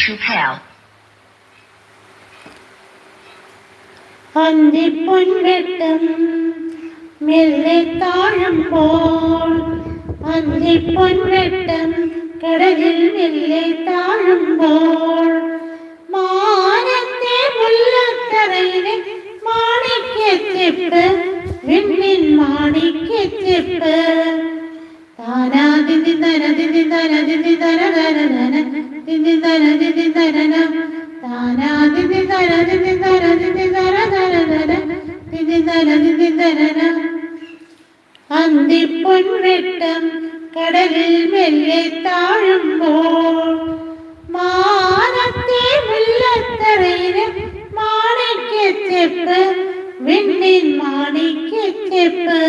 tissue pail. അന്തിപ്പൊൻവെട്ടം മെല്ലെ താഴുമ്പോൾ, അന്തിപ്പൊൻവെട്ടം കടലിൽ മെല്ലെ താഴുമ്പോൾ, മാനത്തെ മുല്ലത്തറയിലെ മാണിക്യച്ചെപ്പ്, വിണ്ണിൻ മാണിക്യച്ചെപ്പ്. താനാ ദിന്ദി തന ദിന്ദി തന ദിന്ദി തന തന തന ദിന്ദി തന ദിന്ദി തന താനാ ദിന്ദി തന ദിന്ദി തന ദിന്ദി തന തന തന ദിന്ദി തന ദിന്ദി തന. അന്തിപ്പൊൻവെട്ടം കടലിൽ മെല്ലെ താഴുമ്പോൾ, മാനത്തെ മുല്ലത്തറയിലെ മാണിക്യച്ചെപ്പ്, വിണ്ണിൻ മാണിക്യച്ചെപ്പ്.